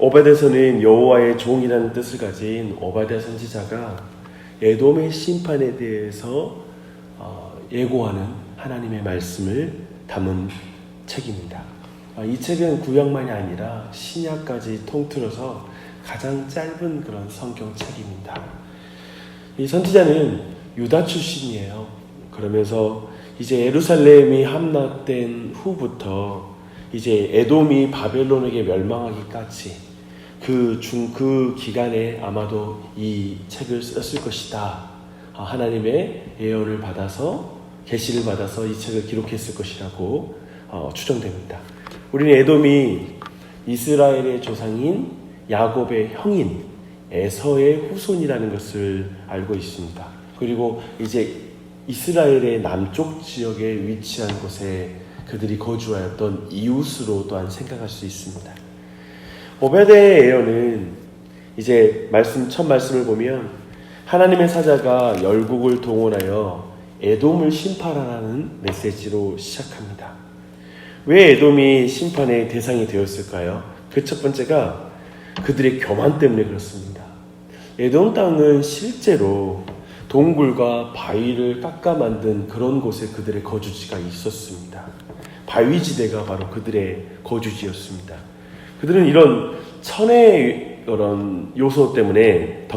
오바댜서는 여호와의 종이라는 뜻을 가진 오바댜 선지자가 에돔의 심판에 대해서 예고하는 하나님의 말씀을 담은 책입니다. 이 책은 구약만이 아니라 신약까지 통틀어서 가장 짧은 그런 성경책입니다. 이 선지자는 유다 출신이에요. 그러면서 이제 예루살렘이 함락된 후부터 이제 에돔이 바벨론에게 멸망하기까지 그 기간에 아마도 이 책을 썼을 것이다. 하나님의 예언을 받아서 계시를 받아서 이 책을 기록했을 것이라고 추정됩니다. 우리는 에돔이 이스라엘의 조상인 야곱의 형인 에서의 후손이라는 것을 알고 있습니다. 그리고 이제 이스라엘의 남쪽 지역에 위치한 곳에 그들이 거주하였던 이웃으로 또한 생각할 수 있습니다. 오베데의 예언은 이제 첫 말씀을 보면 하나님의 사자가 열국을 동원하여 에돔을 심판하라는 메시지로 시작합니다. 왜 에돔이 심판의 대상이 되었을까요? 그 첫 번째가 그들의 교만 때문에 그렇습니다. 에돔 땅은 실제로 동굴과 바위를 깎아 만든 그런 곳에 그들의 거주지가 있었습니다. 바위지대가 바로 그들의 거주지였습니다. 그들은 이런 천의 그런 요소 때문에,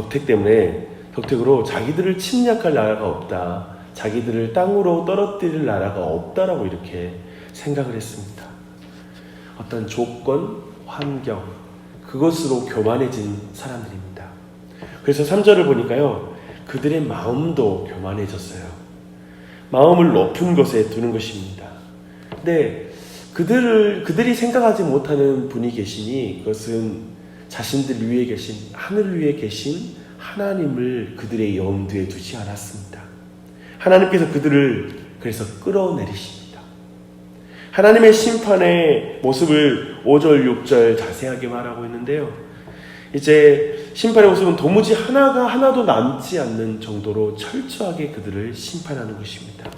덕택으로 자기들을 침략할 나라가 없다, 자기들을 땅으로 떨어뜨릴 나라가 없다라고 이렇게 생각을 했습니다. 어떤 조건, 환경, 그것으로 교만해진 사람들입니다. 그래서 3절을 보니까요, 그들의 마음도 교만해졌어요. 마음을 높은 것에 두는 것입니다. 근데 그들이 생각하지 못하는 분이 계시니 그것은 자신들 위에 계신, 하늘 위에 계신 하나님을 그들의 염두에 두지 않았습니다. 하나님께서 그들을 그래서 끌어내리십니다. 하나님의 심판의 모습을 5절, 6절 자세하게 말하고 있는데요. 이제 심판의 모습은 도무지 하나도 남지 않는 정도로 철저하게 그들을 심판하는 것입니다.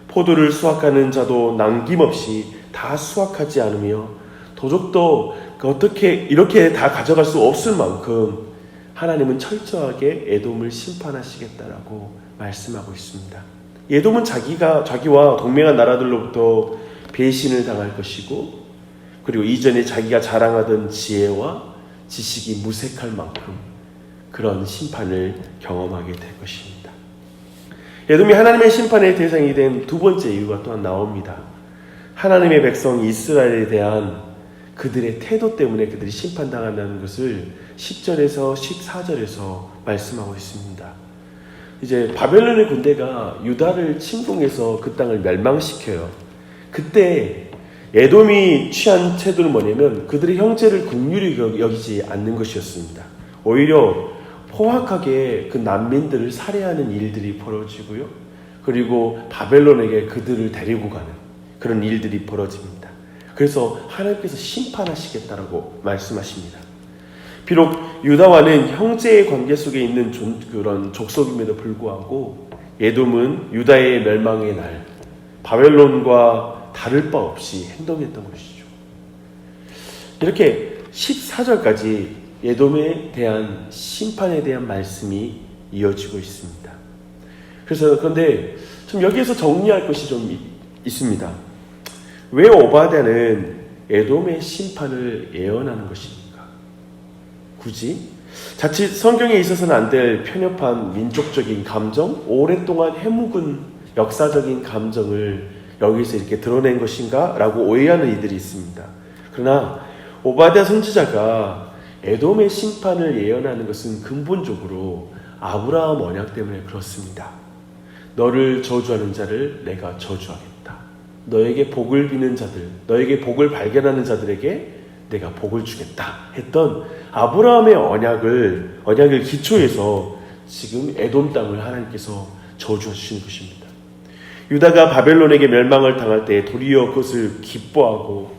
포도를 수확하는 자도 남김없이 다 수확하지 않으며 도적도 어떻게 이렇게 다 가져갈 수 없을 만큼 하나님은 철저하게 에돔을 심판하시겠다라고 말씀하고 있습니다. 에돔은 자기와 동맹한 나라들로부터 배신을 당할 것이고, 그리고 이전에 자기가 자랑하던 지혜와 지식이 무색할 만큼 그런 심판을 경험하게 될 것입니다. 에돔이 하나님의 심판의 대상이 된 두 번째 이유가 또한 나옵니다. 하나님의 백성 이스라엘에 대한 그들의 태도 때문에 그들이 심판당한다는 것을 10절에서 14절에서 말씀하고 있습니다. 이제 바벨론의 군대가 유다를 침공해서 그 땅을 멸망시켜요. 그때 에돔이 취한 태도는 뭐냐면 그들의 형제를 긍휼히 여기지 않는 것이었습니다. 오히려 포악하게 그 난민들을 살해하는 일들이 벌어지고요. 그리고 바벨론에게 그들을 데리고 가는 그런 일들이 벌어집니다. 그래서 하나님께서 심판하시겠다라고 말씀하십니다. 비록 유다와는 형제의 관계 속에 있는 그런 족속임에도 불구하고 에돔은 유다의 멸망의 날 바벨론과 다를 바 없이 행동했던 것이죠. 이렇게 14절까지 에돔에 대한 심판에 대한 말씀이 이어지고 있습니다. 그런데 좀 여기에서 정리할 것이 좀 있습니다. 왜 오바댜는 에돔의 심판을 예언하는 것입니까? 굳이 자칫 성경에 있어서는 안 될 편협한 민족적인 감정, 오랫동안 해묵은 역사적인 감정을 여기서 이렇게 드러낸 것인가? 라고 오해하는 이들이 있습니다. 그러나 오바댜 선지자가 에돔의 심판을 예언하는 것은 근본적으로 아브라함 언약 때문에 그렇습니다. 너를 저주하는 자를 내가 저주하겠다. 너에게 복을 비는 자들, 너에게 복을 발견하는 자들에게 내가 복을 주겠다 했던 아브라함의 언약을 기초해서 지금 에돔 땅을 하나님께서 저주하시는 것입니다. 유다가 바벨론에게 멸망을 당할 때 도리어 그것을 기뻐하고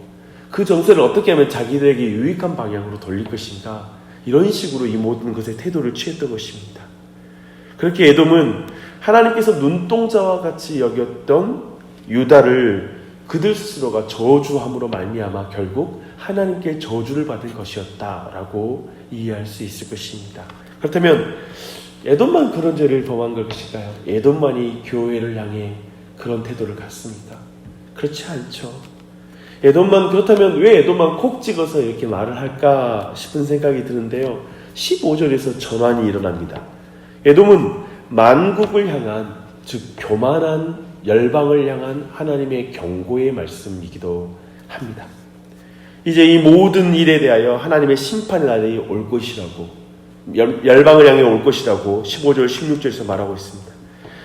그 정세를 어떻게 하면 자기들에게 유익한 방향으로 돌릴 것인가, 이런 식으로 이 모든 것에 태도를 취했던 것입니다. 그렇게 에돔은 하나님께서 눈동자와 같이 여겼던 유다를 그들 스스로가 저주함으로 말미암아 결국 하나님께 저주를 받은 것이었다라고 이해할 수 있을 것입니다. 그렇다면 에돔만 그런 죄를 범한 것일까요? 에돔만이 교회를 향해 그런 태도를 갖습니까? 그렇지 않죠. 에돔만 그렇다면 왜 에돔만 콕 찍어서 이렇게 말을 할까 싶은 생각이 드는데요. 15절에서 전환이 일어납니다. 에돔은 만국을 향한, 즉 교만한 열방을 향한 하나님의 경고의 말씀이기도 합니다. 이제 이 모든 일에 대하여 하나님의 심판의 날이 올 것이라고, 열방을 향해 올 것이라고 15절 16절에서 말하고 있습니다.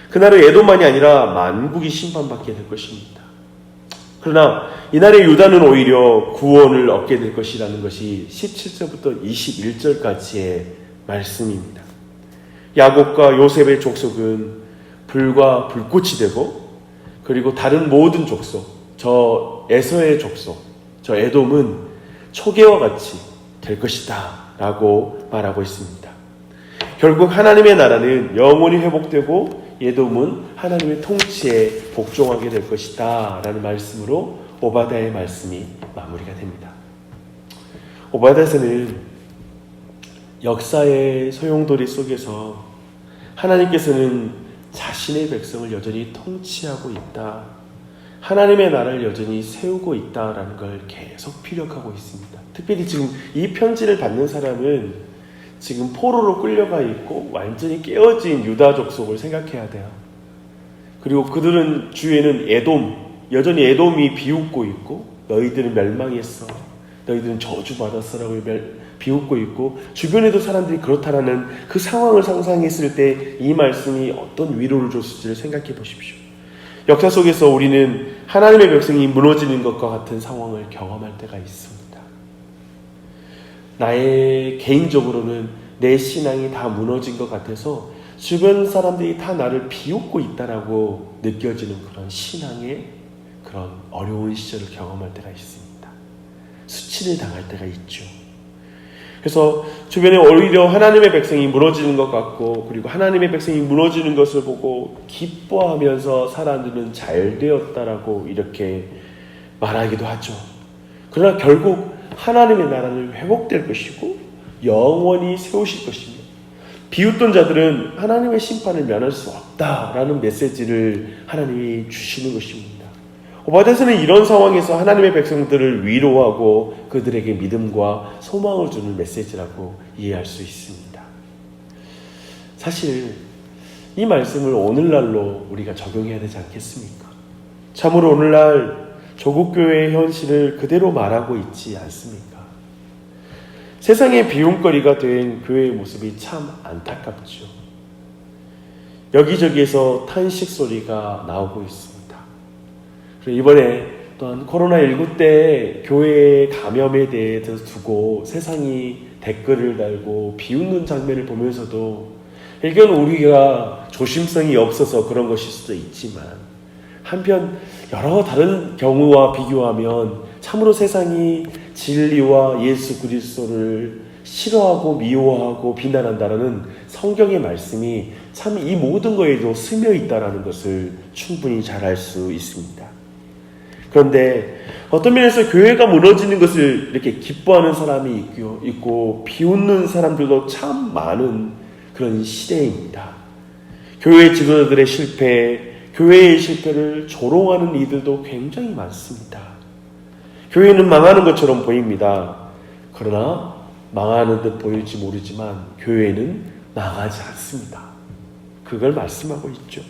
그날은 에돔만이 아니라 만국이 심판받게 될 것입니다. 그러나 이날의 유다는 오히려 구원을 얻게 될 것이라는 것이 17절부터 21절까지의 말씀입니다. 야곱과 요셉의 족속은 불과 불꽃이 되고, 그리고 다른 모든 족속, 저 에서의 족속, 저 에돔은 초계와 같이 될 것이다 라고 말하고 있습니다. 결국 하나님의 나라는 영원히 회복되고 에돔은 하나님의 통치에 복종하게 될 것이다 라는 말씀으로 오바댜의 말씀이 마무리가 됩니다. 오바댜서는 역사의 소용돌이 속에서 하나님께서는 자신의 백성을 여전히 통치하고 있다, 하나님의 나라를 여전히 세우고 있다라는 걸 계속 피력하고 있습니다. 특별히 지금 이 편지를 받는 사람은 지금 포로로 끌려가 있고 완전히 깨어진 유다 족속을 생각해야 돼요. 그리고 그들은 주위에는 에돔, 여전히 에돔이 비웃고 있고, 너희들은 멸망했어, 너희들은 저주받았어라고 비웃고 있고, 주변에도 사람들이 그렇다라는 그 상황을 상상했을 때 이 말씀이 어떤 위로를 줬을지를 생각해 보십시오. 역사 속에서 우리는 하나님의 백성이 무너지는 것과 같은 상황을 경험할 때가 있습니다. 나의 개인적으로는 내 신앙이 다 무너진 것 같아서 주변 사람들이 다 나를 비웃고 있다라고 느껴지는 그런 신앙의 그런 어려운 시절을 경험할 때가 있습니다. 수치를 당할 때가 있죠. 그래서 주변에 오히려 하나님의 백성이 무너지는 것 같고, 그리고 하나님의 백성이 무너지는 것을 보고 기뻐하면서 사람들은 잘 되었다라고 이렇게 말하기도 하죠. 그러나 결국 하나님의 나라는 회복될 것이고 영원히 세우실 것입니다. 비웃던 자들은 하나님의 심판을 면할 수 없다라는 메시지를 하나님이 주시는 것입니다. 오바댜서는 이런 상황에서 하나님의 백성들을 위로하고 그들에게 믿음과 소망을 주는 메시지라고 이해할 수 있습니다. 사실 이 말씀을 오늘날로 우리가 적용해야 되지 않겠습니까? 참으로 오늘날 조국교회의 현실을 그대로 말하고 있지 않습니까? 세상의 비움거리가 된 교회의 모습이 참 안타깝죠. 여기저기에서 탄식 소리가 나오고 있습니다. 이번에 또한 코로나19 때 교회의 감염에 대해서 두고 세상이 댓글을 달고 비웃는 장면을 보면서도 일견 우리가 조심성이 없어서 그런 것일 수도 있지만, 한편 여러 다른 경우와 비교하면 참으로 세상이 진리와 예수 그리스도를 싫어하고 미워하고 비난한다라는 성경의 말씀이 참 이 모든 것에도 스며 있다는 것을 충분히 잘 알 수 있습니다. 그런데 어떤 면에서 교회가 무너지는 것을 이렇게 기뻐하는 사람이 있고 비웃는 사람들도 참 많은 그런 시대입니다. 교회 지도자들의 실패, 교회의 실패를 조롱하는 이들도 굉장히 많습니다. 교회는 망하는 것처럼 보입니다. 그러나 망하는 듯 보일지 모르지만 교회는 망하지 않습니다. 그걸 말씀하고 있죠.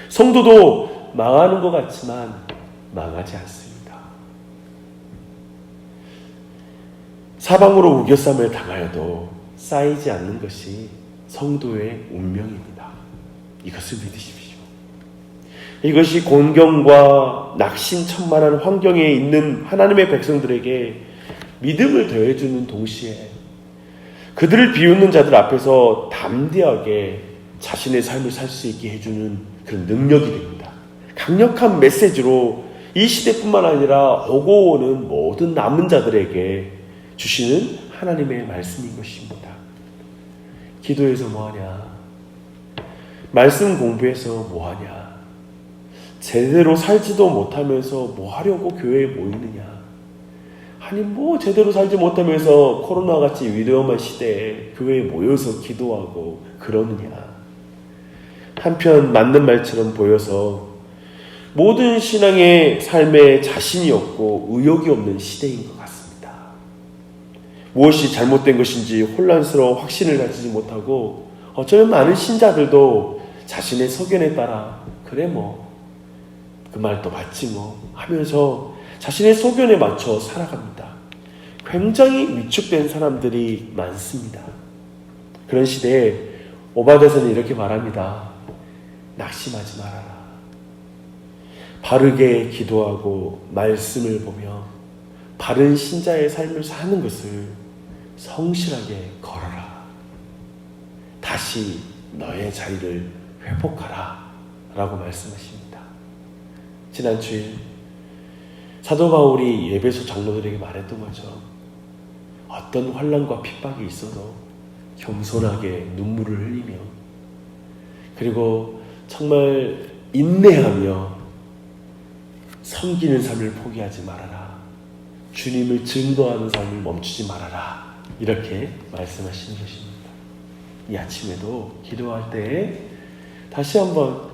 성도도 망하는 것 같지만 망하지 않습니다. 사방으로 우겨쌈을 당하여도 쌓이지 않는 것이 성도의 운명입니다. 이것을 믿으십시오. 이것이 곤경과 낙심천만한 환경에 있는 하나님의 백성들에게 믿음을 더해주는 동시에 그들을 비웃는 자들 앞에서 담대하게 자신의 삶을 살 수 있게 해주는 그런 능력이 됩니다. 강력한 메시지로 이 시대뿐만 아니라 오고 오는 모든 남은 자들에게 주시는 하나님의 말씀인 것입니다. 기도해서 뭐하냐? 말씀 공부해서 뭐하냐? 제대로 살지도 못하면서 뭐 하려고 교회에 모이느냐? 아니 뭐 제대로 살지 못하면서 코로나같이 위험한 시대에 교회에 모여서 기도하고 그러느냐? 한편 맞는 말처럼 보여서 모든 신앙의 삶에 자신이 없고 의욕이 없는 시대인 것 같습니다. 무엇이 잘못된 것인지 혼란스러워 확신을 가지지 못하고 어쩌면 많은 신자들도 자신의 소견에 따라 그래 뭐 그 말도 맞지 뭐 하면서 자신의 소견에 맞춰 살아갑니다. 굉장히 위축된 사람들이 많습니다. 그런 시대에 오바댜서는 이렇게 말합니다. 낙심하지 말아라. 바르게 기도하고 말씀을 보며 바른 신자의 삶을 사는 것을 성실하게 걸어라. 다시 너의 자리를 회복하라 라고 말씀하십니다. 지난 주일 사도 바울이 에베소 장로들에게 말했던 거죠. 어떤 환난과 핍박이 있어도 겸손하게 눈물을 흘리며 그리고 정말 인내하며 섬기는 삶을 포기하지 말아라. 주님을 증거하는 삶을 멈추지 말아라. 이렇게 말씀하시는 것입니다. 이 아침에도 기도할 때 다시 한번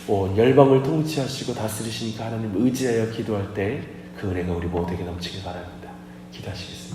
열방을 통치하시고 다스리시니까 하나님 의지하여 기도할 때 그 은혜가 우리 모두에게 넘치길 바랍니다. 기도하시겠습니다.